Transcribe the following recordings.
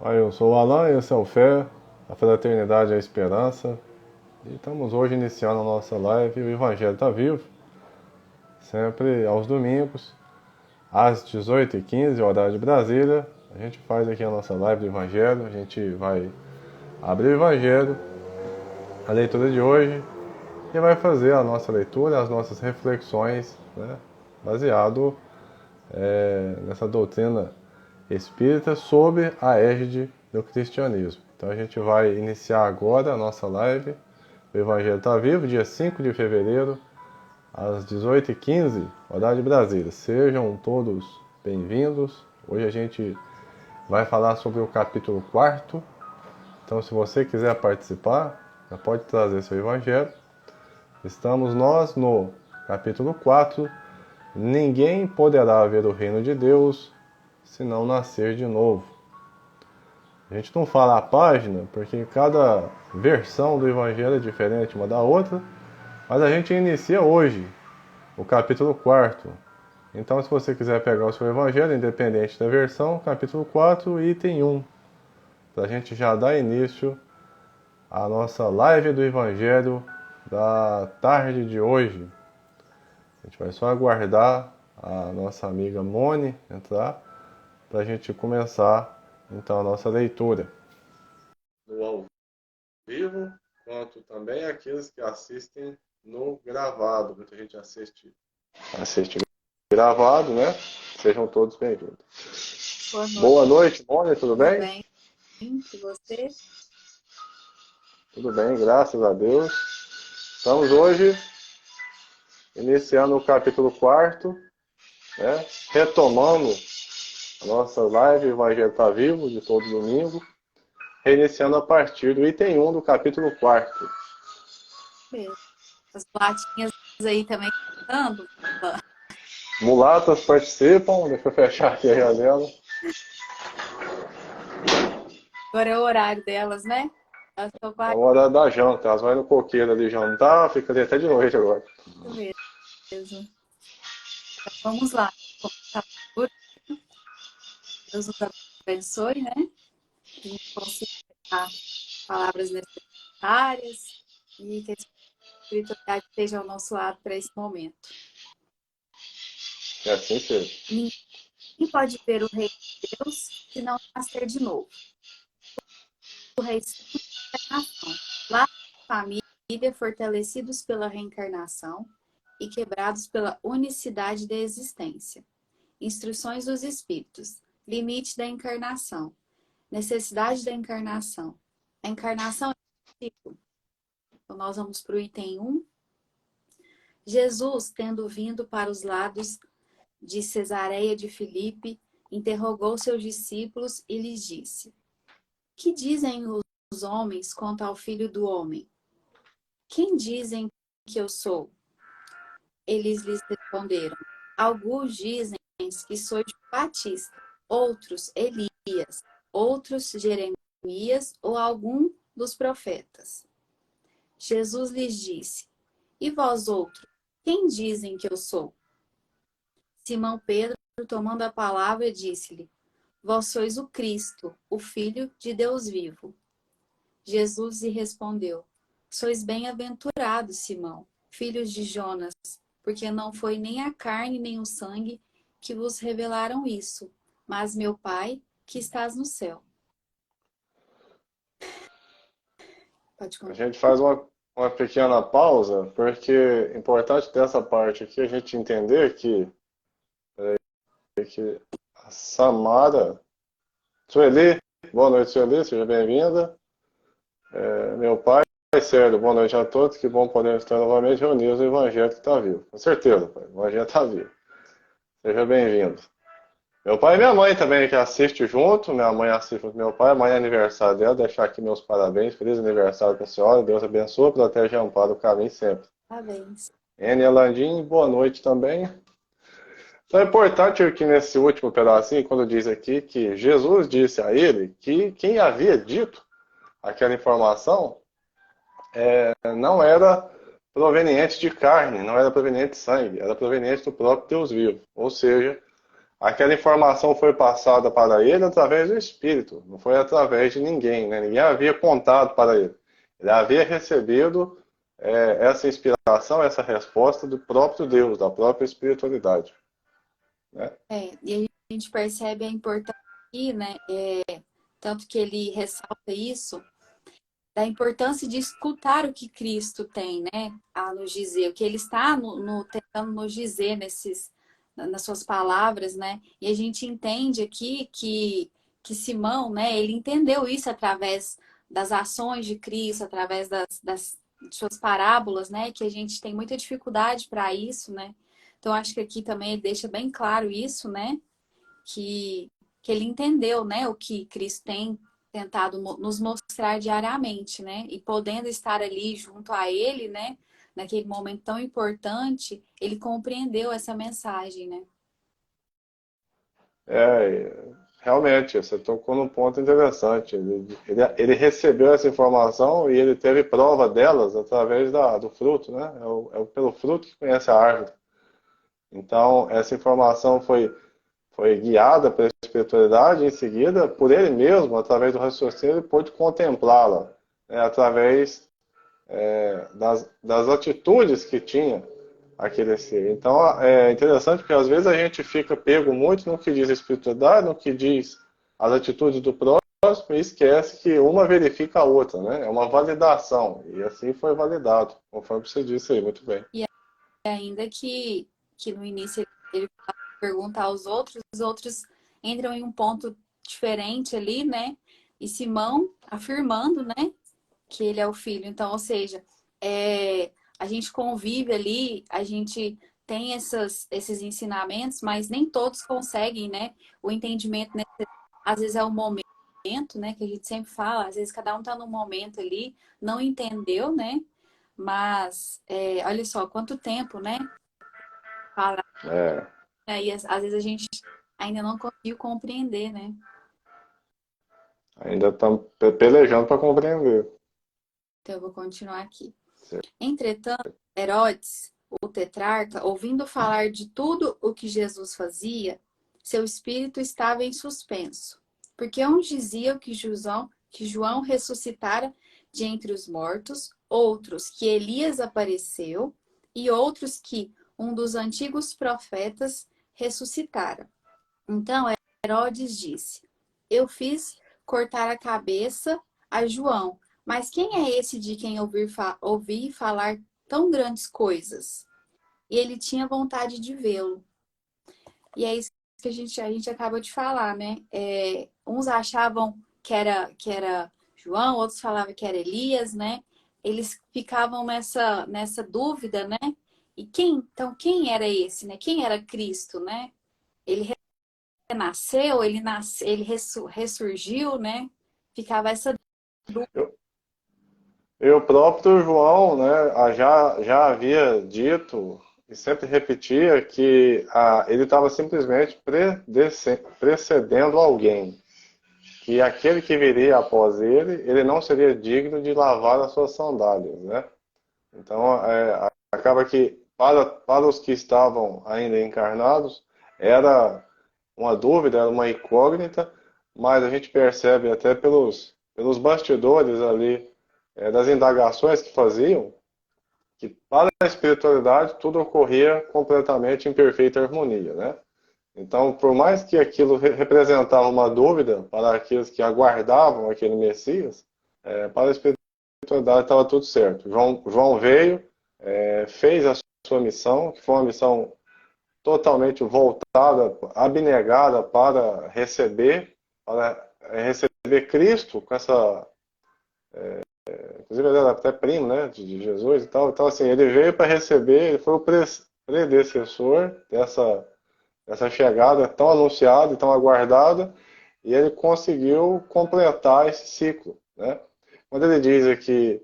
Oi, eu sou o Alan, esse é o Fé, a Fraternidade é a Esperança. E estamos hoje iniciando a nossa live. O Evangelho está vivo, sempre aos domingos, às 18h15, horário de Brasília. A gente faz aqui a nossa live do Evangelho. A gente vai abrir o Evangelho, a leitura de hoje, e vai fazer a nossa leitura, as nossas reflexões, né, baseado nessa doutrina espírita sob a égide do cristianismo. Então a gente vai iniciar agora a nossa live. O Evangelho está vivo, dia 5 de fevereiro, às 18h15, horário de Brasília. Sejam todos bem-vindos. Hoje a gente vai falar sobre o capítulo 4. Então, se você quiser participar, já pode trazer seu Evangelho. Estamos nós no capítulo 4. Ninguém poderá ver o reino de Deus se não nascer de novo. A gente não fala a página, porque cada versão do Evangelho é diferente uma da outra, mas a gente inicia hoje o capítulo 4. Então, se você quiser pegar o seu Evangelho, independente da versão, capítulo 4, item 1, para a gente já dar início à nossa live do Evangelho da tarde de hoje. A gente vai só aguardar a nossa amiga Mone entrar para a gente começar então a nossa leitura. No ao vivo, quanto também aqueles que assistem no gravado. Muita gente assiste gravado, né? Sejam todos bem-vindos. Boa noite, Mônica, tudo bem? Tudo bem, e você? Tudo bem, graças a Deus. Estamos hoje iniciando o capítulo 4, né? Retomando a nossa live, o Evangelho está vivo, de todo domingo, reiniciando a partir do item 1 do capítulo 4. As latinhas aí também cantando? Mulatas participam, deixa eu fechar aqui a janela. Agora é o horário delas, né? É a hora da janta, elas vão no coqueiro ali jantar, fica ali até de noite agora. Isso mesmo. Então, vamos lá. Deus nos abençoe, né? Que a gente consiga dar palavras necessárias e que a espiritualidade esteja ao nosso lado para esse momento. É assim seja. Ninguém pode ver o reino de Deus se não nascer de novo. O rei da encarnação. Lá na família, fortalecidos pela reencarnação e quebrados pela unicidade da existência. Instruções dos Espíritos. Limite da encarnação. Necessidade da encarnação. A encarnação é ciclo. Então, nós vamos para o item 1. Jesus, tendo vindo para os lados de Cesareia de Filipe, interrogou seus discípulos e lhes disse: Que dizem os homens quanto ao Filho do Homem? Quem dizem que eu sou? Eles lhes responderam: Alguns dizem que sois Batista, outros Elias, outros Jeremias ou algum dos profetas. Jesus lhes disse: E vós outros, quem dizem que eu sou? Simão Pedro, tomando a palavra, disse-lhe: Vós sois o Cristo, o Filho de Deus vivo. Jesus lhe respondeu: Sois bem-aventurado, Simão, filhos de Jonas, porque não foi nem a carne nem o sangue que vos revelaram isso, mas meu Pai que estás no céu. Pode A continuar. gente faz uma pequena pausa, porque é importante dessa parte aqui a gente entender que a Samara... Sueli, boa noite, Sueli, seja bem-vinda. Meu pai, Sérgio, boa noite a todos, que bom poder estar novamente reunidos no Evangelho que está vivo. Com certeza, pai, o Evangelho está vivo. Seja bem-vindo. Meu pai e minha mãe também, que assiste junto. Minha mãe assiste junto com meu pai. Amanhã é aniversário dela. Deixar aqui meus parabéns. Feliz aniversário para a senhora. Deus abençoe, protege e ampara o caminho sempre. Parabéns. Enia Landim, boa noite também. Então é importante que nesse último pedacinho, quando diz aqui que Jesus disse a ele que quem havia dito aquela informação não era proveniente de carne, não era proveniente de sangue, era proveniente do próprio Deus vivo. Ou seja, aquela informação foi passada para ele através do Espírito, não foi através de ninguém, né? Ninguém havia contado para ele. Ele havia recebido essa inspiração, essa resposta do próprio Deus, da própria espiritualidade, né? E a gente percebe a importância aqui, né? Tanto que ele ressalta isso, da importância de escutar o que Cristo tem, né, a nos dizer, o que ele está tentando nos dizer nas suas palavras, né? E a gente entende aqui que Simão, né, ele entendeu isso através das ações de Cristo, através das suas parábolas, né, que a gente tem muita dificuldade para isso, né? Então acho que aqui também ele deixa bem claro isso, né? Que ele entendeu, né, o que Cristo tem tentado nos mostrar diariamente, né? E podendo estar ali junto a ele, né, naquele momento tão importante, ele compreendeu essa mensagem, né? É, realmente, você tocou num ponto interessante. Ele recebeu essa informação e ele teve prova delas através do fruto, né? Pelo fruto que conhece a árvore. Então, essa informação foi guiada pela espiritualidade, e em seguida, por ele mesmo, através do raciocínio, ele pôde contemplá-la, né, através das atitudes que tinha aquele ser. Então, é interessante porque às vezes a gente fica pego muito no que diz a espiritualidade, no que diz as atitudes do próximo, e esquece que uma verifica a outra, né? É uma validação, e assim foi validado, conforme você disse aí, muito bem. E ainda que no início ele pergunta aos outros, os outros entram em um ponto diferente ali, né? E Simão afirmando, né, que ele é o filho. Então, ou seja, a gente convive ali, a gente tem esses ensinamentos, mas nem todos conseguem, né? O entendimento, né? Às vezes é o momento, né? Que a gente sempre fala, às vezes cada um tá num momento ali, não entendeu, né? Mas olha só, quanto tempo, né? Fala, É, e às vezes a gente ainda não conseguiu compreender, né? ainda estamos pelejando para compreender. Então eu vou continuar aqui. Entretanto, Herodes, o tetrarca, ouvindo falar de tudo o que Jesus fazia, seu espírito estava em suspenso, porque uns diziam que João ressuscitara de entre os mortos, outros que Elias apareceu e outros que um dos antigos profetas ressuscitara. Então Herodes disse: Eu fiz cortar a cabeça a João, mas quem é esse de quem ouvi falar tão grandes coisas? E ele tinha vontade de vê-lo. E é isso que a gente acaba de falar, né? Uns achavam que era João, outros falavam que era Elias, né? Eles ficavam nessa dúvida, né? E então quem era esse, né? Quem era Cristo, né? Ele renasceu, ele ressurgiu, né? Ficava essa dúvida. E o próprio João, né, já havia dito e sempre repetia que ele estava simplesmente precedendo alguém, que aquele que viria após ele não seria digno de lavar as suas sandálias, né? Então, acaba que para os que estavam ainda encarnados, era uma dúvida, era uma incógnita, mas a gente percebe até pelos bastidores ali, das indagações que faziam, que para a espiritualidade tudo ocorria completamente em perfeita harmonia, né? Então, por mais que aquilo representava uma dúvida para aqueles que aguardavam aquele Messias, para a espiritualidade estava tudo certo. João veio, fez a sua missão, que foi uma missão totalmente voltada, abnegada para receber Cristo com essa. Inclusive, ele era até primo, né, de Jesus e tal. Então, assim, ele veio para receber, ele foi o predecessor dessa chegada tão anunciada e tão aguardada, e ele conseguiu completar esse ciclo, né? Quando ele diz aqui,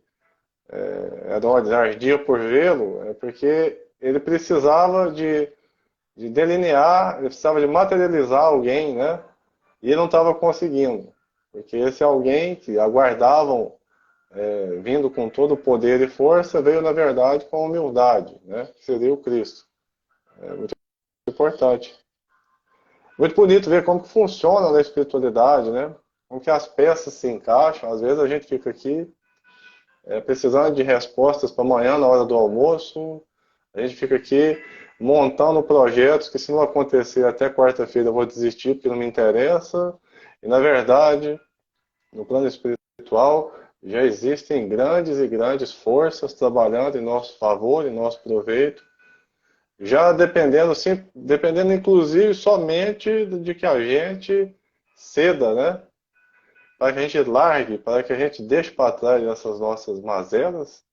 Herodes ardia por vê-lo, é porque ele precisava de delinear, ele precisava de materializar alguém, né? E ele não estava conseguindo, porque esse alguém que aguardavam vindo com todo o poder e força, veio na verdade com humildade, né? Que seria o Cristo. É muito importante. muito bonito ver como que funciona na espiritualidade, né? Como que as peças se encaixam. Às vezes a gente fica aqui precisando de respostas para amanhã na hora do almoço. A gente fica aqui montando projetos que se não acontecer até quarta-feira eu vou desistir porque não me interessa. E na verdade, no plano espiritual, já existem grandes e grandes forças trabalhando em nosso favor, em nosso proveito, já dependendo, sim, dependendo inclusive somente de que a gente ceda, né? Para que a gente largue, para que a gente deixe para trás essas nossas mazelas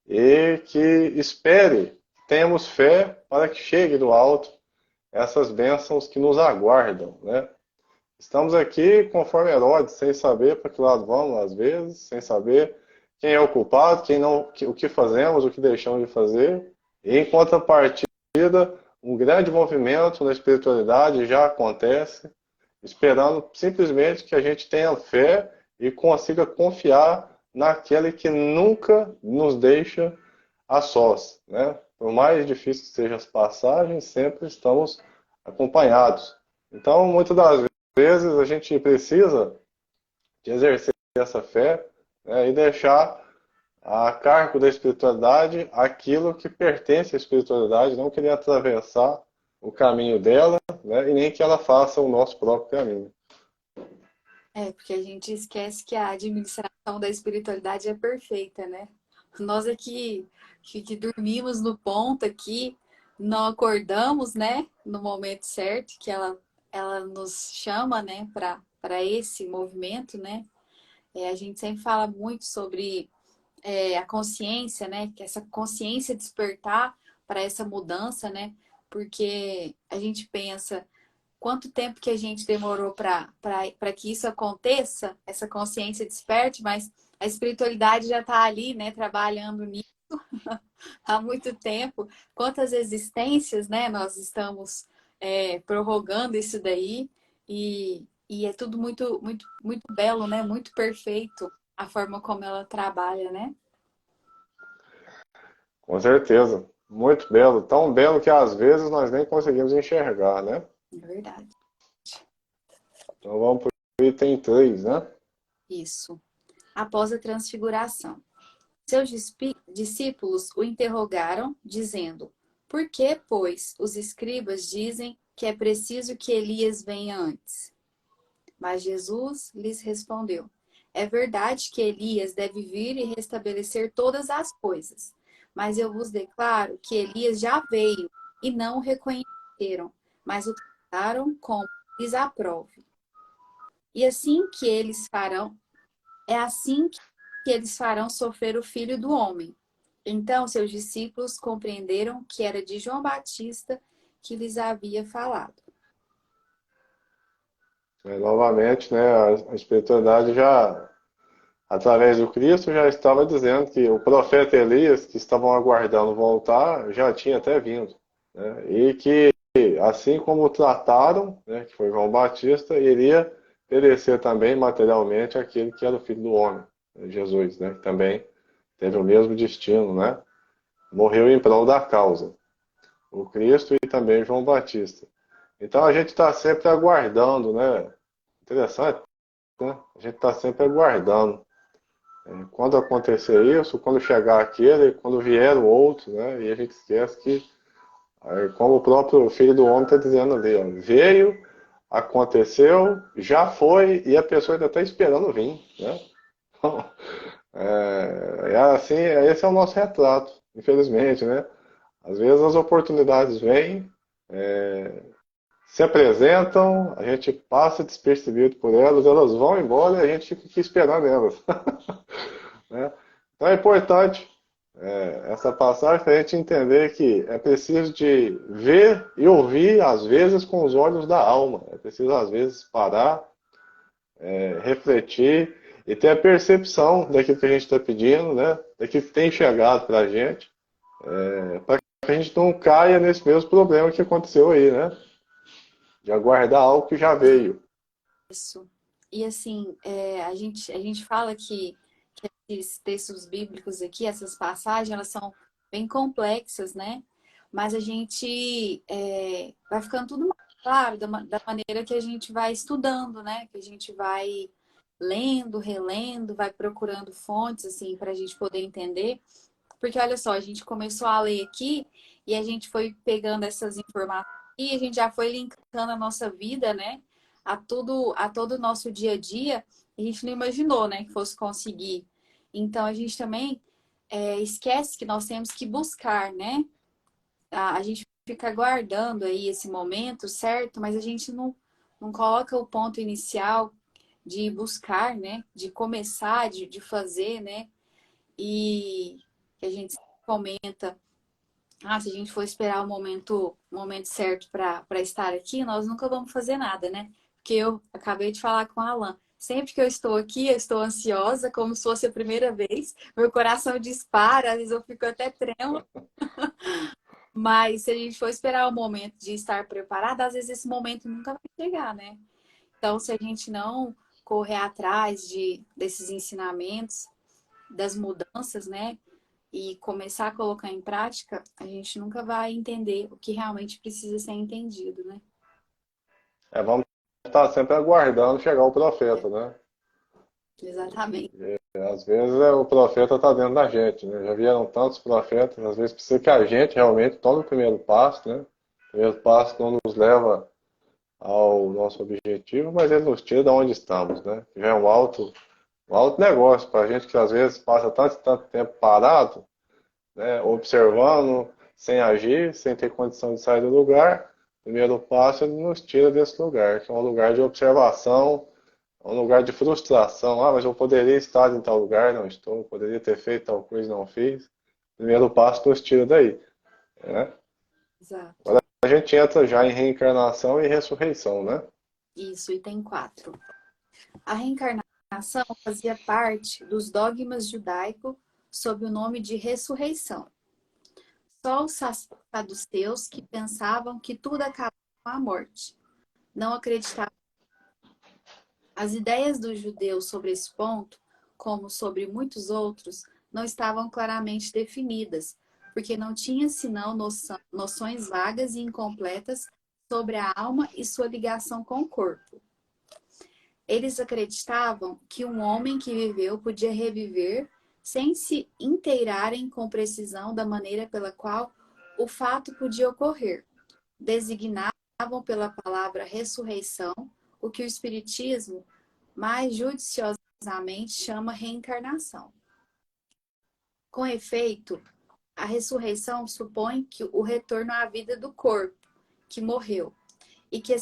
e que espere, tenhamos fé para que chegue do alto essas bênçãos que nos aguardam, né? Estamos aqui conforme Herodes, sem saber para que lado vamos, às vezes, sem saber quem é o culpado, quem não, o que fazemos, o que deixamos de fazer. E em contrapartida, um grande movimento na espiritualidade já acontece, esperando simplesmente que a gente tenha fé e consiga confiar naquele que nunca nos deixa a sós, né? Por mais difícil que sejam as passagens, sempre estamos acompanhados. Então, muitas das vezes a gente precisa de exercer essa fé, né, e deixar a cargo da espiritualidade aquilo que pertence à espiritualidade, não querer atravessar o caminho dela, né, e nem que ela faça o nosso próprio caminho. Porque a gente esquece que a administração da espiritualidade é perfeita, né? Nós aqui que dormimos no ponto aqui, não acordamos, né? No momento certo que ela nos chama, né? Para esse movimento, né? A gente sempre fala muito sobre a consciência, né? Que essa consciência despertar para essa mudança, né? Porque a gente pensa quanto tempo que a gente demorou para que isso aconteça, essa consciência desperte, mas a espiritualidade já está ali, né? Trabalhando nisso há muito tempo. Quantas existências, né? Nós estamos prorrogando isso daí e é tudo muito, muito, muito belo, né? Muito perfeito a forma como ela trabalha, né? Com certeza. Muito belo. Tão belo que às vezes nós nem conseguimos enxergar, né? É verdade. Então vamos para o item 3, né? Isso. Após a transfiguração. Seus discípulos o interrogaram, dizendo: Por que, pois, os escribas dizem que é preciso que Elias venha antes? Mas Jesus lhes respondeu: É verdade que Elias deve vir e restabelecer todas as coisas. Mas eu vos declaro que Elias já veio e não o reconheceram, mas o trataram como lhes aprove. E assim que eles farão, é assim que eles farão sofrer o Filho do Homem. Então seus discípulos compreenderam que era de João Batista que lhes havia falado. Novamente, né, a espiritualidade já, através do Cristo, já estava dizendo que o profeta Elias, que estavam aguardando voltar, já tinha até vindo, né, e que, assim como o trataram, né, que foi João Batista, iria perecer também materialmente aquele que era o Filho do Homem, né, Jesus, né, que também teve o mesmo destino, né, morreu em prol da causa, o Cristo e também João Batista. Então a gente está sempre aguardando, né? Interessante, né? A gente está sempre aguardando. Quando acontecer isso, quando chegar aquele, quando vier o outro, né? E a gente esquece que, como o próprio Filho do Homem está dizendo ali, ó, veio, aconteceu, já foi e a pessoa ainda está esperando vir, né? Então, assim, esse é o nosso retrato, infelizmente, né? Às vezes as oportunidades vêm, se apresentam, a gente passa despercebido por elas, elas vão embora e a gente fica aqui esperando elas. Né? Então é importante essa passagem para a gente entender que é preciso de ver e ouvir, às vezes, com os olhos da alma. É preciso, às vezes, parar, refletir e ter a percepção daquilo que a gente está pedindo, né? Daquilo que tem chegado para a gente, para que a gente não caia nesse mesmo problema que aconteceu aí, né? De aguardar algo que já veio. Isso. E assim, a gente fala que esses textos bíblicos aqui, essas passagens, elas são bem complexas, né? Mas a gente vai ficando tudo Claro, da maneira que a gente vai estudando, né? Que a gente vai lendo, relendo, vai procurando fontes, assim, para a gente poder entender. Porque olha só, a gente começou a ler aqui e a gente foi pegando essas informações e a gente já foi linkando a nossa vida, né? A todo o nosso dia a dia. A gente não imaginou, né, que fosse conseguir. Então a gente também esquece que nós temos que buscar, né? A gente fica aguardando aí esse momento, certo? Mas a gente não coloca o ponto inicial de buscar, né? De começar, de fazer, né? E que a gente comenta, se a gente for esperar o momento certo para estar aqui, nós nunca vamos fazer nada, né? Porque eu acabei de falar com a Alan. Sempre que eu estou aqui, eu estou ansiosa, como se fosse a primeira vez. Meu coração dispara, às vezes eu fico até trêmula. Mas se a gente for esperar o momento de estar preparada, às vezes esse momento nunca vai chegar, né? Então, se a gente não correr atrás desses ensinamentos, das mudanças, né? E começar a colocar em prática, a gente nunca vai entender o que realmente precisa ser entendido, né? Vamos estar sempre aguardando chegar o É, profeta, né? exatamente. Às vezes o profeta está dentro da gente, né? Já vieram tantos profetas, às vezes precisa que a gente realmente tome o primeiro passo, né? O primeiro passo não nos leva ao nosso objetivo, mas ele nos tira de onde estamos, né? Já é um alto negócio para a gente que às vezes passa tanto tempo parado, né? Observando, sem agir, sem ter condição de sair do lugar. O primeiro passo ele nos tira desse lugar, que é um lugar de observação, um lugar de frustração. Ah, mas eu poderia estar em tal lugar, não estou. Poderia ter feito tal coisa, não fiz. O primeiro passo nos tira daí, né? Exato. Agora a gente entra já em reencarnação e ressurreição, né? Isso, item 4. A reencarnação fazia parte dos dogmas judaicos sob o nome de ressurreição. Só os saduceus que pensavam que tudo acaba com a morte. Não acreditavam. As ideias dos judeus sobre esse ponto, como sobre muitos outros, não estavam claramente definidas, porque não tinha senão noções vagas e incompletas sobre a alma e sua ligação com o corpo. Eles acreditavam que um homem que viveu podia reviver sem se inteirarem com precisão da maneira pela qual o fato podia ocorrer. Designavam pela palavra ressurreição o que o Espiritismo mais judiciosamente chama reencarnação. Com efeito, a ressurreição supõe que o retorno à vida do corpo, que morreu, e que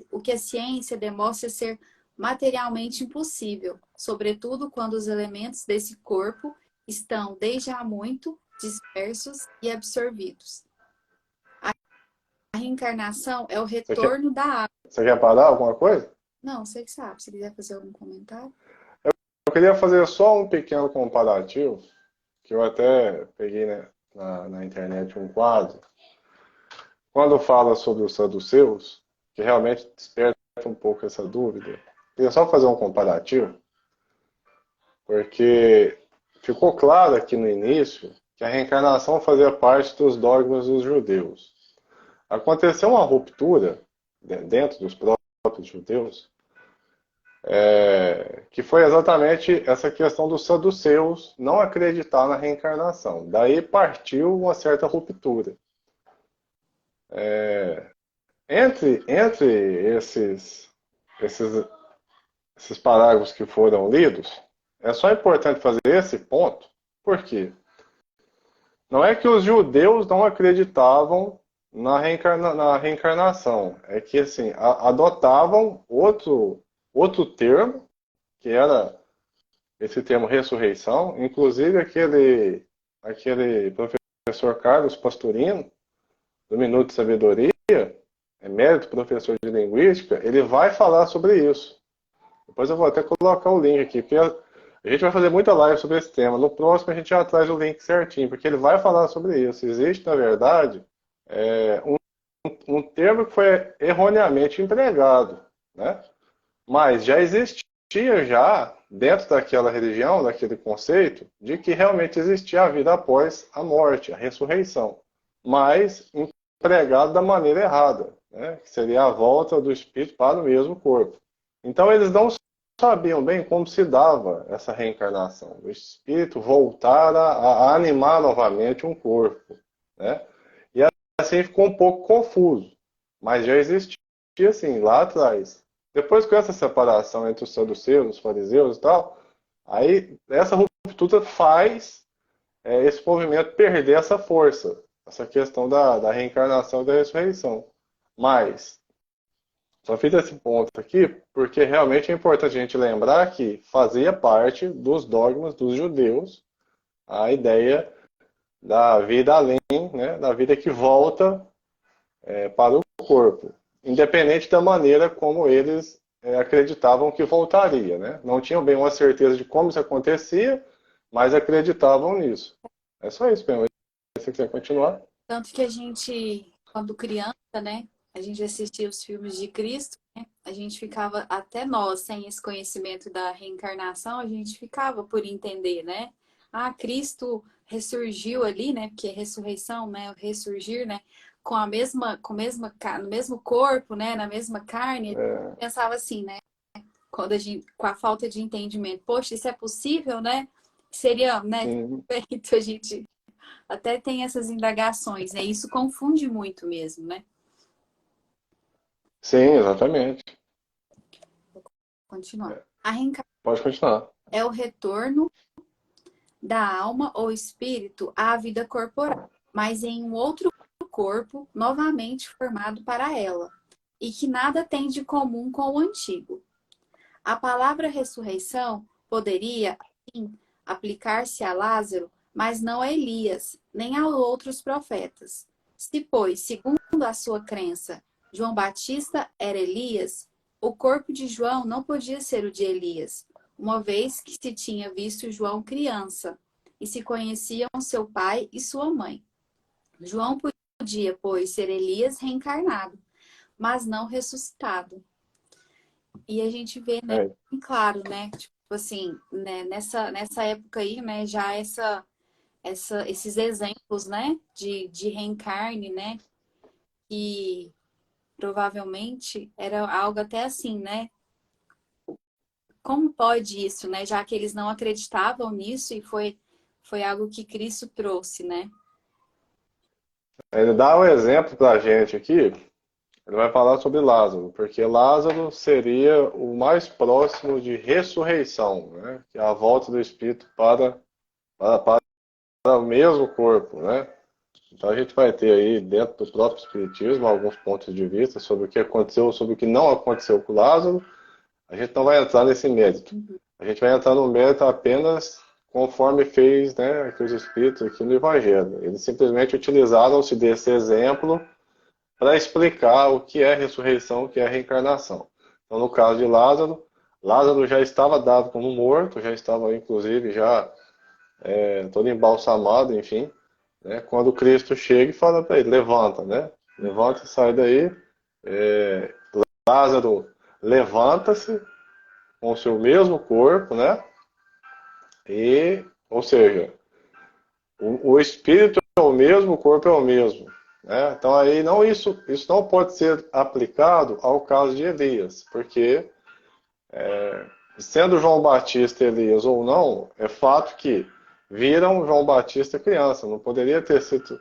o que a ciência demonstra ser materialmente impossível, sobretudo quando os elementos desse corpo estão, desde há muito, dispersos e absorvidos. A reencarnação é o Você quer, retorno da água. você quer parar alguma coisa? Não, você que sabe, se quiser fazer algum comentário. Eu queria fazer só um pequeno comparativo, que eu até peguei, né, na internet um quadro. Quando fala sobre os saduceus, que realmente desperta um pouco essa dúvida, eu queria só fazer um comparativo, porque ficou claro aqui no início que a reencarnação fazia parte dos dogmas dos judeus. Aconteceu uma ruptura dentro dos próprios judeus, que foi exatamente essa questão dos saduceus não acreditar na reencarnação. Daí partiu uma certa ruptura. Entre esses, esses parágrafos que foram lidos, é só importante fazer esse ponto, porque não é que os judeus não acreditavam na reencarnação, é que assim, adotavam outro termo, que era esse termo ressurreição, inclusive aquele professor Carlos Pastorino, do Minuto de Sabedoria, emérito professor de linguística, ele vai falar sobre isso. Depois eu vou até colocar o link aqui, porque a gente vai fazer muita live sobre esse tema. No próximo a gente já traz o link certinho, porque ele vai falar sobre isso. Existe, na verdade, um termo que foi erroneamente empregado, né? Mas já existia já, dentro daquela religião, daquele conceito, de que realmente existia a vida após a morte, a ressurreição. Mas empregado da maneira errada. né? Que seria a volta do espírito para o mesmo corpo. Então eles não sabiam bem como se dava essa reencarnação. O espírito voltar a animar novamente um corpo, né? E assim ficou um pouco confuso, mas já existia assim lá atrás. Depois com essa separação entre os saduceus, os fariseus e tal, aí essa ruptura faz esse movimento perder essa força, essa questão da reencarnação e da ressurreição. Mas só fiz esse ponto aqui porque realmente é importante a gente lembrar que fazia parte dos dogmas dos judeus a ideia da vida além, né, da vida que volta para o corpo, independente da maneira como eles acreditavam que voltaria. Né? Não tinham bem uma certeza de como isso acontecia, mas acreditavam nisso. É só isso mesmo. Se você quiser continuar. Tanto que a gente, quando criança, né, a gente assistia os filmes de Cristo, né, a gente ficava, até nós, sem esse conhecimento da reencarnação, a gente ficava por entender, né? Ah, Cristo ressurgiu ali, né? Porque ressurreição, né? O ressurgir, né? No mesmo corpo, né? Na mesma carne. A gente pensava assim, né? Quando a gente, com a falta de entendimento, poxa, isso é possível, né? Seria, né? Sim, Feito a gente até tem essas indagações, né? Isso confunde muito mesmo, né? sim, exatamente. Continuar. A reencarnação Pode continuar. é o retorno da alma ou espírito à vida corporal, mas em um outro corpo novamente formado para ela, e que nada tem de comum com o antigo. A palavra ressurreição poderia, assim, aplicar-se a Lázaro, mas não a Elias, nem a outros profetas. Se, pois, segundo a sua crença, João Batista era Elias, o corpo de João não podia ser o de Elias, uma vez que se tinha visto João criança, e se conheciam seu pai e sua mãe. João podia, pois, ser Elias reencarnado, mas não ressuscitado. E a gente vê, né, É, claro, né, tipo assim, né, nessa época aí, né, já esses exemplos, né, de reencarne, né, que provavelmente era algo até assim, né, como pode isso, né, já que eles não acreditavam nisso e foi algo que Cristo trouxe, né? ele dá um exemplo para a gente aqui. Ele vai falar sobre Lázaro, porque Lázaro seria o mais próximo de ressurreição, né? Que é a volta do espírito para o mesmo corpo, né? Então a gente vai ter aí, dentro do próprio Espiritismo, alguns pontos de vista sobre o que aconteceu, sobre o que não aconteceu com Lázaro. A gente não vai entrar nesse mérito. A gente vai entrar no mérito apenas conforme fez, né, aqui os Espíritos aqui no Evangelho. Eles simplesmente utilizaram-se desse exemplo para explicar o que é ressurreição, o que é reencarnação. Então, no caso de Lázaro, Lázaro já estava dado como morto, já estava, inclusive, já todo embalsamado, enfim, né? Quando Cristo chega e fala para ele, levanta, né? Levanta e sai daí. É, Lázaro levanta-se com o seu mesmo corpo, né? E, ou seja, o espírito é o mesmo, o corpo é o mesmo. Né? Então aí não isso não pode ser aplicado ao caso de Elias, porque sendo João Batista Elias ou não, é fato que viram João Batista criança, não poderia ter sido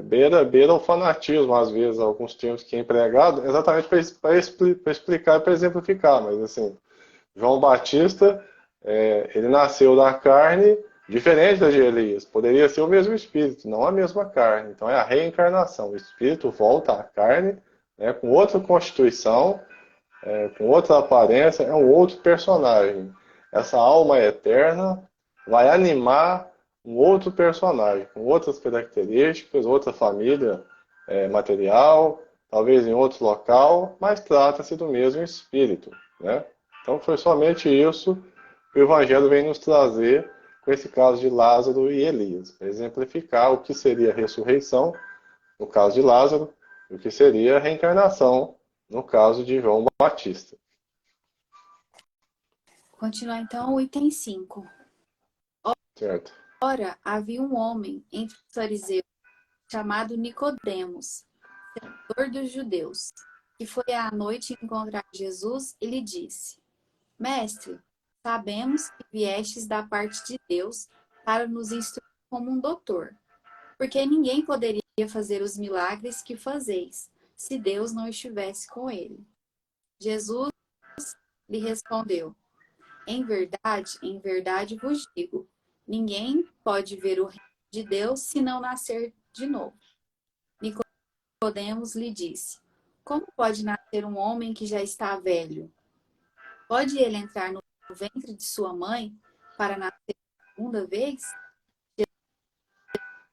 beira o fanatismo, às vezes, alguns termos que é empregado, exatamente para explicar e para exemplificar, mas assim, João Batista, ele nasceu da carne diferente da de Elias. Poderia ser o mesmo espírito, não a mesma carne. Então é a reencarnação. O espírito volta à carne, né, com outra constituição, com outra aparência, é um outro personagem. Essa alma eterna vai animar um outro personagem, com outras características, outra família material, talvez em outro local, mas trata-se do mesmo espírito. Né? Então foi somente isso que o Evangelho vem nos trazer com esse caso de Lázaro e Elias, para exemplificar o que seria a ressurreição, no caso de Lázaro, e o que seria a reencarnação, no caso de João Batista. Continuar então o item 5. Certo? Ora, havia um homem entre os fariseus chamado Nicodemos, Senador dos judeus, que foi à noite encontrar Jesus e lhe disse: Mestre, sabemos que viestes da parte de Deus para nos instruir como um doutor, porque ninguém poderia fazer os milagres que fazeis, se Deus não estivesse com ele. Jesus lhe respondeu: em verdade vos digo, ninguém pode ver o reino de Deus se não nascer de novo. Nicodemos lhe disse: Como pode nascer um homem que já está velho? Pode ele entrar no ventre de sua mãe para nascer segunda vez?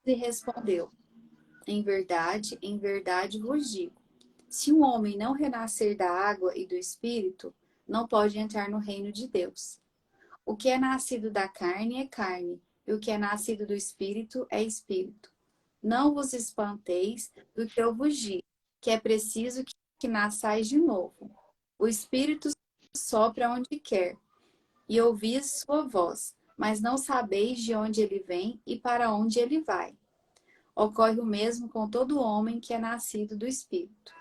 E respondeu: em verdade vos digo, se um homem não renascer da água e do espírito, não pode entrar no reino de Deus. O que é nascido da carne é carne, e o que é nascido do espírito é espírito. Não vos espanteis do que eu vos digo, que é preciso que nasçais de novo. O espírito sopra onde quer, e ouvis sua voz, mas não sabeis de onde ele vem e para onde ele vai. Ocorre o mesmo com todo homem que é nascido do Espírito.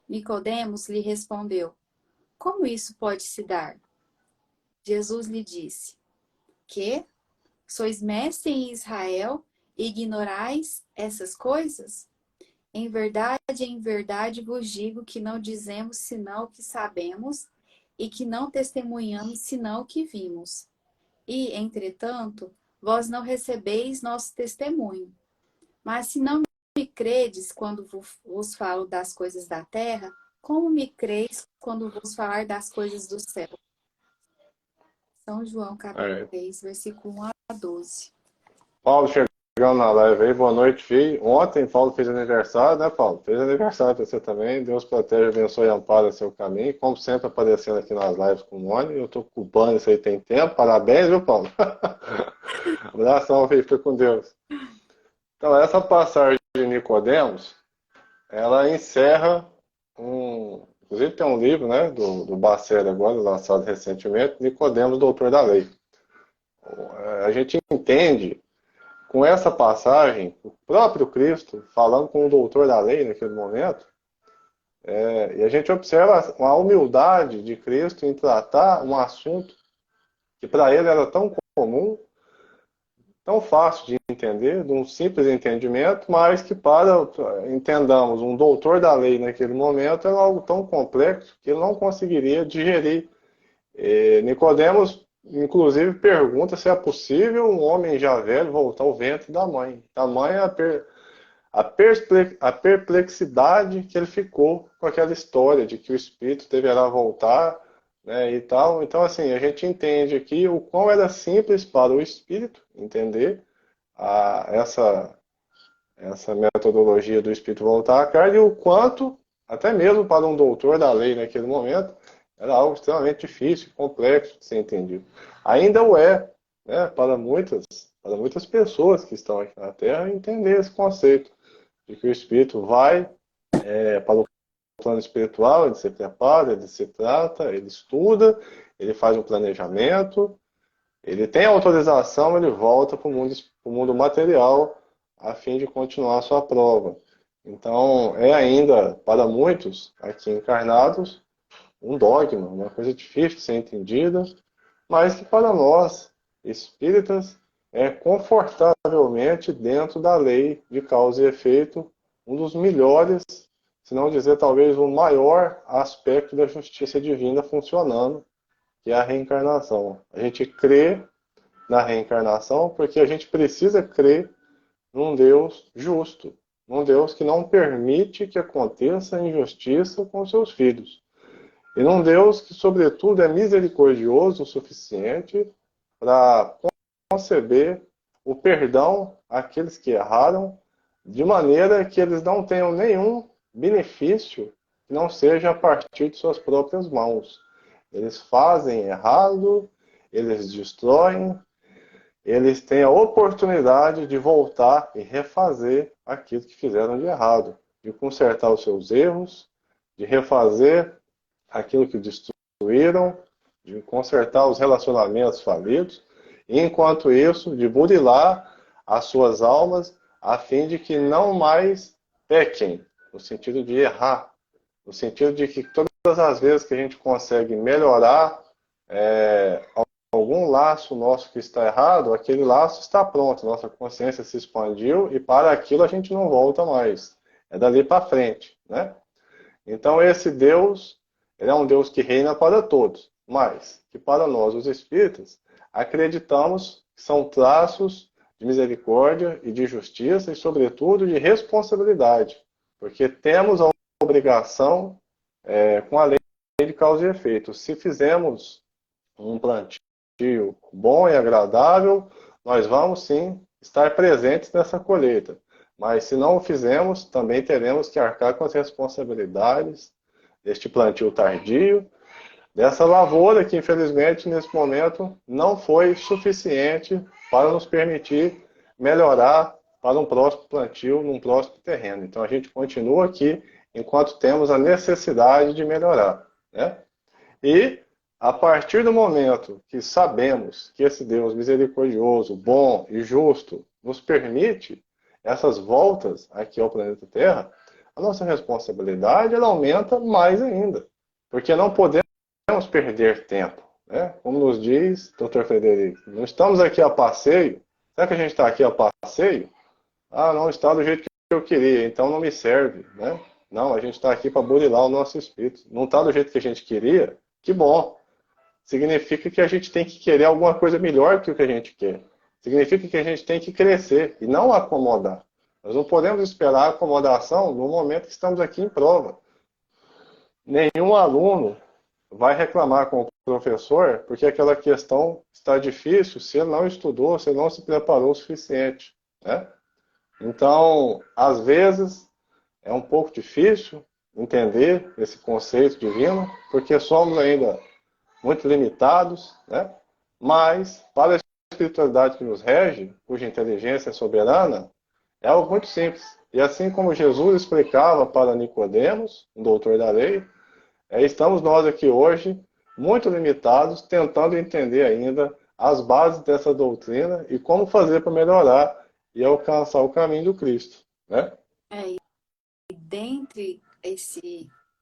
Nicodemos lhe respondeu: Como isso pode se dar? Jesus lhe disse: Que? Sois mestre em Israel e ignorais essas coisas? Em verdade vos digo que não dizemos senão o que sabemos e que não testemunhamos senão o que vimos. E, entretanto, vós não recebeis nosso testemunho. Mas se não me credes quando vos falo das coisas da terra, como me creis quando vos falar das coisas do céu? São João, capítulo 3, versículo 1 a 12. Paulo chegando na live aí, boa noite, filho. Ontem Paulo fez aniversário, né, Paulo? Fez aniversário para você também. Deus protege, abençoe e ampara seu caminho. Como sempre, aparecendo aqui nas lives com o Mônio. Eu tô culpando isso aí tem tempo. Parabéns, viu, Paulo? Abração, filho. Fica com Deus. Então, essa passagem de Nicodemos, ela encerra inclusive tem um livro, né, do Bacero agora, lançado recentemente, Nicodemos, doutor da lei. A gente entende, com essa passagem, o próprio Cristo falando com o doutor da lei naquele momento, e a gente observa a humildade de Cristo em tratar um assunto que para ele era tão comum, tão fácil de entender, de um simples entendimento, mas que para, entendamos, um doutor da lei naquele momento era algo tão complexo que ele não conseguiria digerir. Nicodemos, inclusive, pergunta se é possível um homem já velho voltar ao ventre da mãe. Tamanha a perplexidade que ele ficou com aquela história de que o espírito deverá voltar, né, e tal. Então, assim, a gente entende aqui o quão era simples para o espírito entender essa metodologia do espírito voltar à carne e o quanto, até mesmo para um doutor da lei naquele momento, era algo extremamente difícil, complexo de ser entendido. Ainda o é, né, para muitas pessoas que estão aqui na Terra entender esse conceito de que o espírito vai para o plano espiritual, ele se prepara, ele se trata, ele estuda, ele faz um planejamento, ele tem autorização, ele volta para o mundo material a fim de continuar a sua prova. Então, é ainda, para muitos aqui encarnados, um dogma, uma coisa difícil de ser entendida, mas que para nós, espíritas, é confortavelmente dentro da lei de causa e efeito, um dos melhores, se não dizer talvez o maior aspecto da justiça divina funcionando, que é a reencarnação. A gente crê na reencarnação porque a gente precisa crer num Deus justo, num Deus que não permite que aconteça injustiça com seus filhos. E num Deus que, sobretudo, é misericordioso o suficiente para conceber o perdão àqueles que erraram, de maneira que eles não tenham nenhum benefício que não seja a partir de suas próprias mãos. Eles fazem errado, eles destroem, eles têm a oportunidade de voltar e refazer aquilo que fizeram de errado, de consertar os seus erros, de refazer aquilo que destruíram, de consertar os relacionamentos falidos, e enquanto isso, de burilar as suas almas, a fim de que não mais pequem, no sentido de errar, no sentido de que todas as vezes que a gente consegue melhorar algum laço nosso que está errado, aquele laço está pronto, nossa consciência se expandiu e para aquilo a gente não volta mais. É dali para frente, né? Então esse Deus, ele é um Deus que reina para todos, mas que para nós, os espíritas, acreditamos que são traços de misericórdia e de justiça e, sobretudo, de responsabilidade, porque temos a obrigação com a lei de causa e efeito. Se fizermos um plantio bom e agradável, nós vamos sim estar presentes nessa colheita. Mas se não o fizermos, também teremos que arcar com as responsabilidades deste plantio tardio, dessa lavoura que infelizmente nesse momento não foi suficiente para nos permitir melhorar para um próximo plantio, num próximo terreno. Então a gente continua aqui enquanto temos a necessidade de melhorar, né? E a partir do momento que sabemos que esse Deus misericordioso, bom e justo nos permite essas voltas aqui ao planeta Terra, a nossa responsabilidade ela aumenta mais ainda. Porque não podemos perder tempo, né? Como nos diz Dr. Frederico, não estamos aqui a passeio. Será que a gente está aqui a passeio? Ah, não está do jeito que eu queria, então não me serve, né? Não, a gente está aqui para burilar o nosso espírito. Não está do jeito que a gente queria? Que bom. Significa que a gente tem que querer alguma coisa melhor que o que a gente quer. Significa que a gente tem que crescer e não acomodar. Nós não podemos esperar acomodação no momento que estamos aqui em prova. Nenhum aluno vai reclamar com o professor porque aquela questão está difícil se ele não estudou, se ele não se preparou o suficiente, né? Então, às vezes, é um pouco difícil entender esse conceito divino, porque somos ainda muito limitados, né? Mas, para a espiritualidade que nos rege, cuja inteligência é soberana, é algo muito simples. E assim como Jesus explicava para Nicodemos, um doutor da lei, estamos nós aqui hoje, muito limitados, tentando entender ainda as bases dessa doutrina e como fazer para melhorar e alcançar o caminho do Cristo, né? E dentre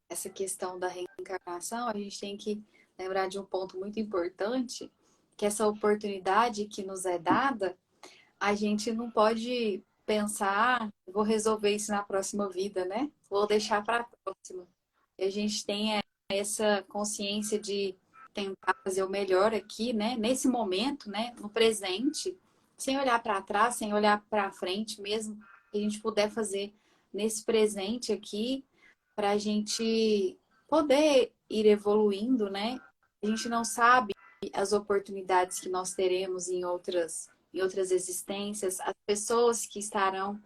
essa questão da reencarnação, a gente tem que lembrar de um ponto muito importante, que essa oportunidade que nos é dada, a gente não pode pensar, vou resolver isso na próxima vida, né? Vou deixar para a próxima. E a gente tem essa consciência de tentar fazer o melhor aqui, né? Nesse momento, né? No presente, sem olhar para trás, sem olhar para frente mesmo, que a gente puder fazer nesse presente aqui, para a gente poder ir evoluindo, né? A gente não sabe as oportunidades que nós teremos em outras existências, as pessoas que estarão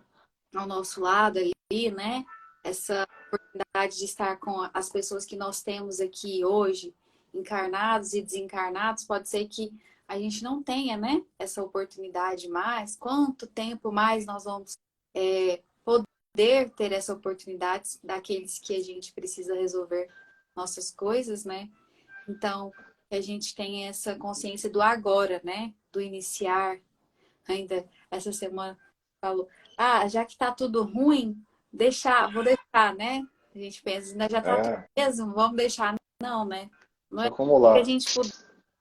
ao nosso lado ali, né? Essa oportunidade de estar com as pessoas que nós temos aqui hoje, encarnados e desencarnados, pode ser que a gente não tenha, né? Essa oportunidade mais. Quanto tempo mais nós vamos poder ter essa oportunidade daqueles que a gente precisa resolver nossas coisas, né? Então, a gente tem essa consciência do agora, né? Do iniciar. Ainda essa semana falou, já que tá tudo ruim, vou deixar, né? A gente pensa, ainda já tá tudo mesmo, vamos deixar. Não, né? Não é que a gente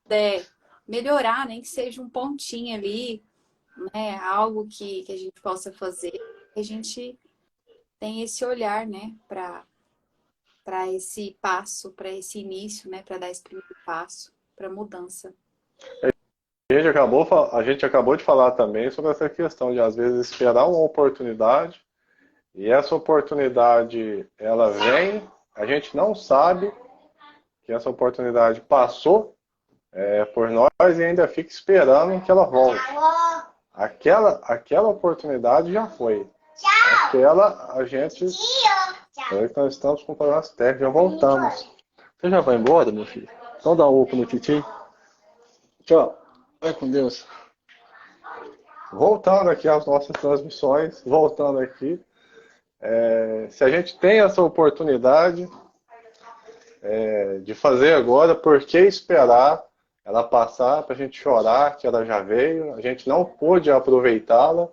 puder melhorar, nem que seja um pontinho ali, né? Algo que a gente possa fazer. A gente tem esse olhar, né? Para esse passo, para esse início, né? Para dar esse primeiro passo, para mudança. A gente acabou de falar também sobre essa questão de, às vezes, esperar uma oportunidade e essa oportunidade, ela vem, a gente não sabe que essa oportunidade passou por nós e ainda fica esperando que ela volte. Aquela oportunidade já foi. Aquela, a gente... Agora que nós estamos com problemas técnicos, já voltamos. Você já vai embora, meu filho? Então dá um oco no Titi. Tchau. Vai com Deus. Voltando aqui às nossas transmissões, voltando aqui, se a gente tem essa oportunidade de fazer agora, por que esperar ela passar para a gente chorar que ela já veio? A gente não pôde aproveitá-la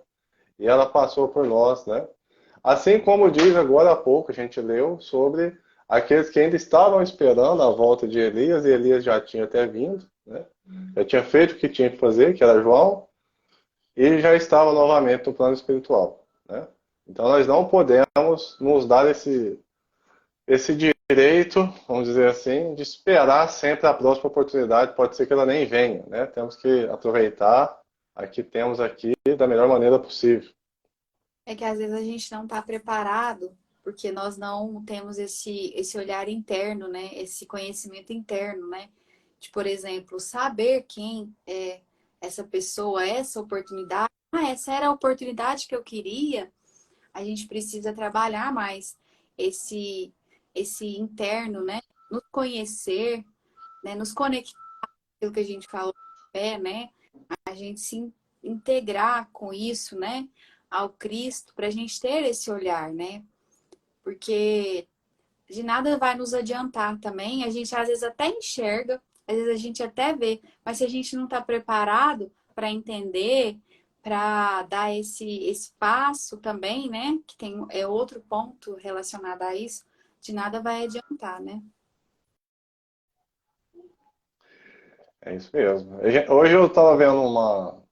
e ela passou por nós, né? Assim como diz agora há pouco, a gente leu sobre aqueles que ainda estavam esperando a volta de Elias, e Elias já tinha até vindo, né? Já tinha feito o que tinha que fazer, que era João, e já estava novamente no plano espiritual, né? Então nós não podemos nos dar esse direito, vamos dizer assim, de esperar sempre a próxima oportunidade. Pode ser que ela nem venha, né? Temos que aproveitar a que temos aqui da melhor maneira possível. É que às vezes a gente não está preparado, porque nós não temos esse olhar interno, né? Esse conhecimento interno, né? De, por exemplo, saber quem é essa pessoa, essa oportunidade. Ah, essa era a oportunidade que eu queria. A gente precisa trabalhar mais esse, esse interno, né? Nos conhecer, né? Nos conectar com aquilo que a gente falou, fé, né? A gente se integrar com isso, né? Ao Cristo, para a gente ter esse olhar, né? Porque de nada vai nos adiantar também. A gente às vezes até enxerga, às vezes a gente até vê, mas se a gente não está preparado para entender, para dar esse passo também, né? Que tem é outro ponto relacionado a isso, de nada vai adiantar, né? É isso mesmo. Hoje eu estava vendo uma,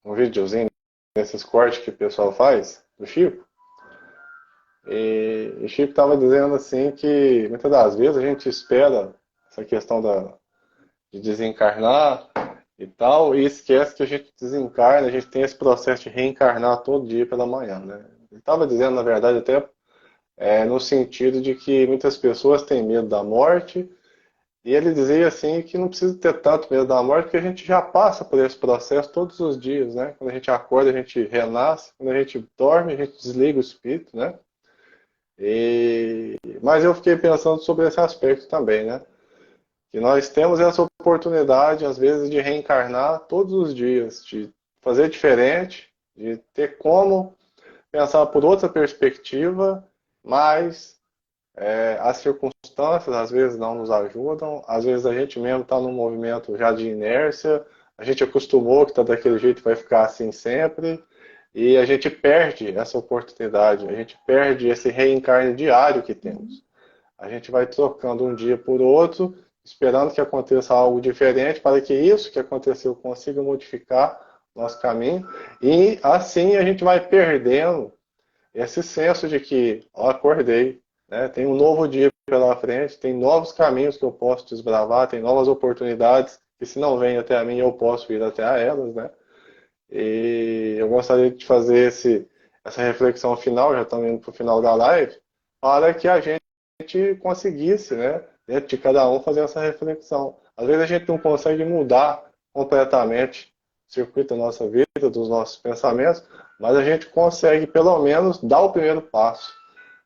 um videozinho desses cortes que o pessoal faz, do Chico, e o Chico estava dizendo assim que muitas das vezes a gente espera essa questão de desencarnar e tal, e esquece que a gente desencarna, a gente tem esse processo de reencarnar todo dia pela manhã, né? Ele estava dizendo, na verdade, até no sentido de que muitas pessoas têm medo da morte. E ele dizia assim que não precisa ter tanto medo da morte, porque a gente já passa por esse processo todos os dias, né? Quando a gente acorda, a gente renasce, quando a gente dorme, a gente desliga o espírito, né? Mas eu fiquei pensando sobre esse aspecto também, né? Que nós temos essa oportunidade, às vezes, de reencarnar todos os dias, de fazer diferente, de ter como pensar por outra perspectiva, mas as circunstâncias às vezes não nos ajudam, às vezes a gente mesmo está num movimento já de inércia, a gente acostumou que está daquele jeito e vai ficar assim sempre, e a gente perde essa oportunidade, a gente perde esse reencarne diário que temos. A gente vai trocando um dia por outro, esperando que aconteça algo diferente, para que isso que aconteceu consiga modificar nosso caminho, e assim a gente vai perdendo esse senso de que, ó, acordei, né? Tem um novo dia pela frente, tem novos caminhos que eu posso desbravar, tem novas oportunidades que se não vêm até a mim, eu posso ir até a elas, né? E eu gostaria de fazer essa reflexão final, já estamos indo para o final da live, para que a gente conseguisse, né, dentro de cada um, fazer essa reflexão. Às vezes a gente não consegue mudar completamente o circuito da nossa vida, dos nossos pensamentos, mas a gente consegue, pelo menos, dar o primeiro passo,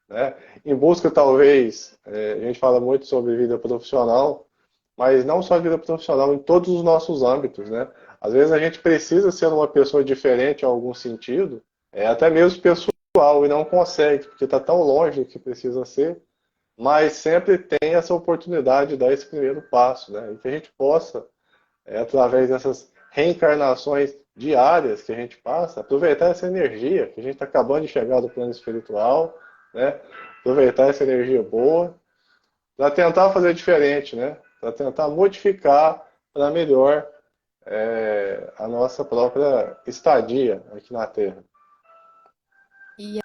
né? Em busca, talvez, a gente fala muito sobre vida profissional, mas não só vida profissional, em todos os nossos âmbitos, né? Às vezes a gente precisa ser uma pessoa diferente em algum sentido, até mesmo pessoal, e não consegue, porque está tão longe do que precisa ser, mas sempre tem essa oportunidade de dar esse primeiro passo, né? E que a gente possa, através dessas reencarnações diárias que a gente passa, aproveitar essa energia que a gente está acabando de chegar do plano espiritual, né? Aproveitar essa energia boa para tentar fazer diferente, né? Para tentar modificar para melhor a nossa própria estadia aqui na Terra. E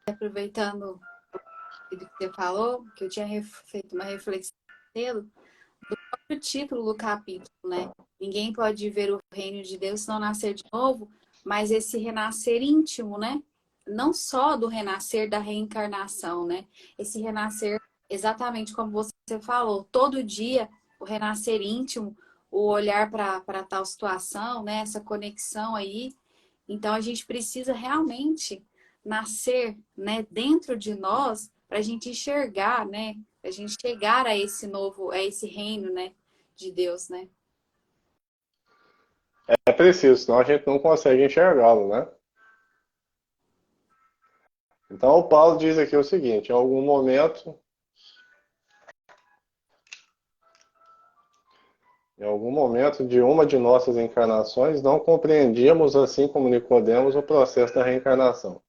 aproveitando o que você falou, que eu tinha feito uma reflexão cedo, o título do capítulo, né? Ninguém pode ver o reino de Deus se não nascer de novo, mas esse renascer íntimo, né? Não só do renascer da reencarnação, né? Esse renascer, exatamente como você falou, todo dia o renascer íntimo, o olhar para tal situação, né? Essa conexão aí. Então a gente precisa realmente nascer, né, dentro de nós para a gente enxergar, né? Para a gente chegar a esse novo, a esse reino, né? De Deus, né? É preciso, senão a gente não consegue enxergá-lo, né? Então o Paulo diz aqui o seguinte: em algum momento de uma de nossas encarnações, não compreendíamos, assim como Nicodemos, o processo da reencarnação.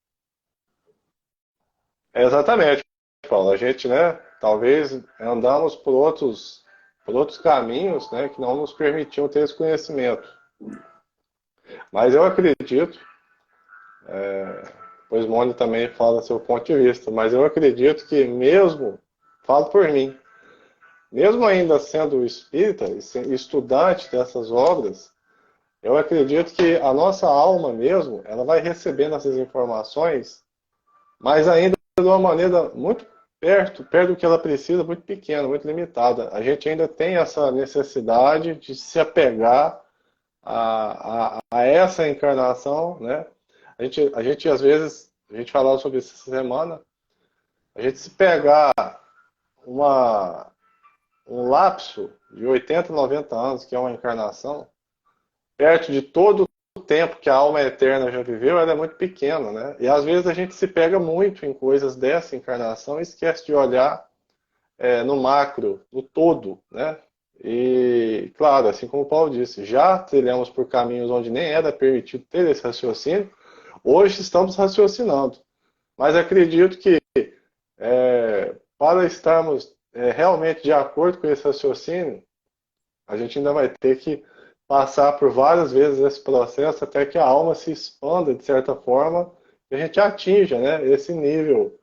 Exatamente, Paulo. A gente, né, talvez andamos por outros caminhos, né, que não nos permitiam ter esse conhecimento. Mas eu acredito, pois Mônica também fala seu ponto de vista, mas eu acredito que mesmo, falo por mim, mesmo ainda sendo espírita e estudante dessas obras, eu acredito que a nossa alma mesmo, ela vai recebendo essas informações, mas ainda de uma maneira muito perto do que ela precisa, muito pequena, muito limitada. A gente ainda tem essa necessidade de se apegar a essa encarnação, né? A gente às vezes, a gente falava sobre isso essa semana, a gente se pegar uma, um lapso de 80, 90 anos, que é uma encarnação, perto de todo o tempo que a alma eterna já viveu, ela é muito pequena, né? E às vezes a gente se pega muito em coisas dessa encarnação e esquece de olhar no macro, no todo, né? E, claro, assim como o Paulo disse, já trilhamos por caminhos onde nem era permitido ter esse raciocínio, hoje estamos raciocinando. Mas acredito que para estarmos realmente de acordo com esse raciocínio, a gente ainda vai ter que passar por várias vezes esse processo até que a alma se expanda de certa forma e a gente atinja, né, esse nível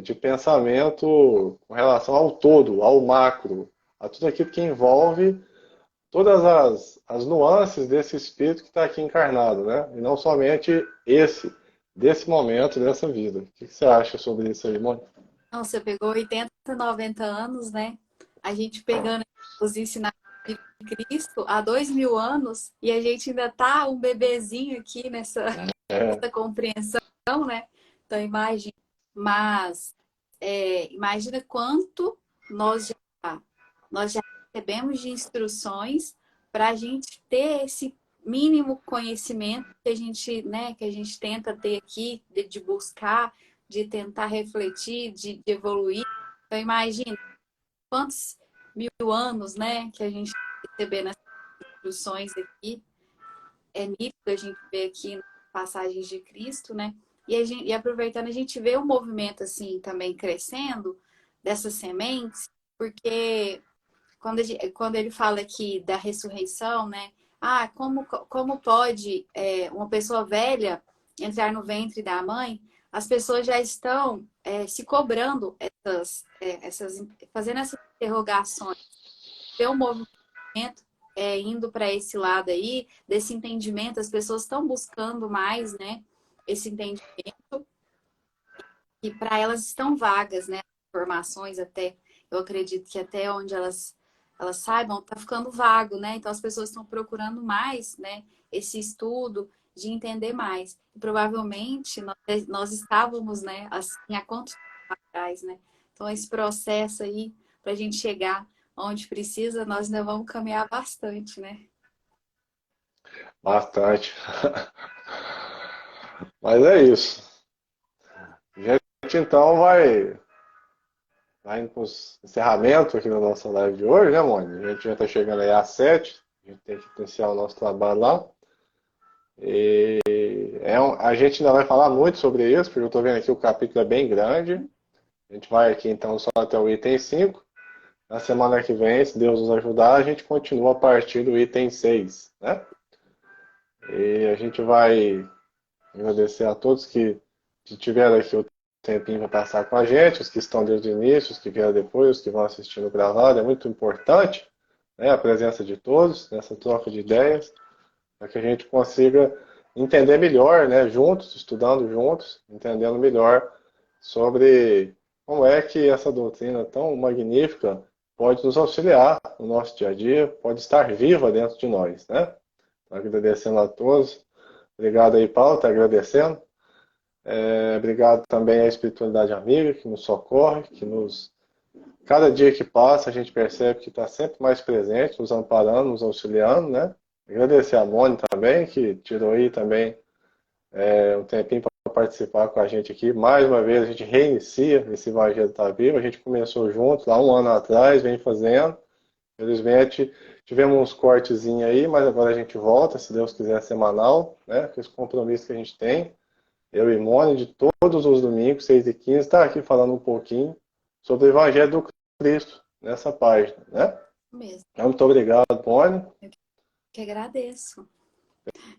de pensamento com relação ao todo, ao macro, a tudo aquilo que envolve todas as nuances desse espírito que está aqui encarnado, né? E não somente desse momento, dessa vida. O que você acha sobre isso aí, Mônica? Não, você pegou 80, 90 anos, né? A gente pegando os ensinamentos de Cristo há 2000 anos e a gente ainda tá um bebezinho aqui É, nessa compreensão, né? Então, imagina. Mas, imagina quanto nós já, nós já recebemos de instruções para a gente ter esse mínimo conhecimento que a gente, né, que a gente tenta ter aqui, de buscar, de tentar refletir, de evoluir. Então, imagina quantos mil anos, né, que a gente recebendo essas instruções aqui. É nítido a gente ver aqui nas passagens de Cristo, né? E aproveitando, a gente vê o movimento assim também crescendo dessas sementes, porque quando ele fala aqui da ressurreição, né? Ah, como pode uma pessoa velha entrar no ventre da mãe? As pessoas já estão se cobrando fazendo essas interrogações. Ver o movimento indo para esse lado aí, desse entendimento, as pessoas estão buscando mais, né? Esse entendimento, e para elas estão vagas, né? Informações até, eu acredito que até onde elas saibam, tá ficando vago, né? Então as pessoas estão procurando mais, né? Esse estudo de entender mais. E provavelmente nós estávamos, né? Assim, há quanto tempo atrás, né? Então esse processo aí, para a gente chegar onde precisa, nós ainda vamos caminhar bastante, né? bastante. Mas é isso. A gente então vai indo para os encerramentos aqui da nossa live de hoje, né, Mônica? A gente já está chegando aí às 7, a gente tem que iniciar o nosso trabalho lá. E a gente ainda vai falar muito sobre isso, porque eu estou vendo aqui o capítulo é bem grande. A gente vai aqui então só até o item 5. Na semana que vem, se Deus nos ajudar, a gente continua a partir do item 6, né? E a gente vai agradecer a todos que tiveram aqui o tempinho para passar com a gente, os que estão desde o início, os que vieram depois, os que vão assistindo gravado. É muito importante, né, a presença de todos nessa troca de ideias, para que a gente consiga entender melhor, né, juntos, estudando juntos, entendendo melhor sobre como é que essa doutrina tão magnífica pode nos auxiliar no nosso dia a dia, pode estar viva dentro de nós, né? Então, agradecendo a todos. Obrigado aí, Paulo, está agradecendo. Obrigado também à espiritualidade amiga que nos socorre, que nos. Cada dia que passa, a gente percebe que está sempre mais presente, nos amparando, nos auxiliando, né? Agradecer a Mônica também, que tirou aí também um tempinho para participar com a gente aqui. Mais uma vez, a gente reinicia esse Evangelho Tá Vivo. A gente começou junto lá um ano atrás, vem fazendo. Felizmente, tivemos uns cortezinhos aí, mas agora a gente volta, se Deus quiser, semanal, né? Com esse compromisso que a gente tem. eu e Mônica, de todos os domingos, 6h15, está aqui falando um pouquinho sobre o Evangelho do Cristo, nessa página, né? Mesmo. Muito obrigado, Mônica, Eu que agradeço.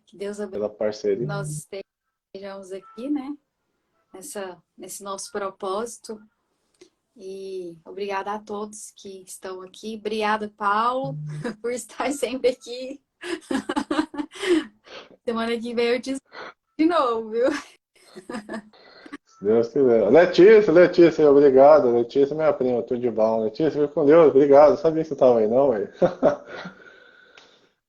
Que Deus abençoe pela parceria. nós estejamos aqui, né? Nesse nosso propósito. E obrigada a todos que estão aqui. Obrigada, Paulo, por estar sempre aqui. Semana que vem eu te de novo, viu? Se Deus quiser. Letícia, obrigado. Letícia, minha prima, tudo de bom. Letícia, fica com Deus, obrigado. Não sabia que você estava aí, não, velho.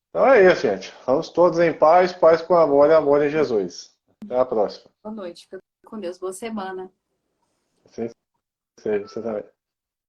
Então é isso, gente. Vamos todos em paz, paz com amor e amor em Jesus. Até a próxima. Boa noite. Fica com Deus. Boa semana. Assim seja, você também.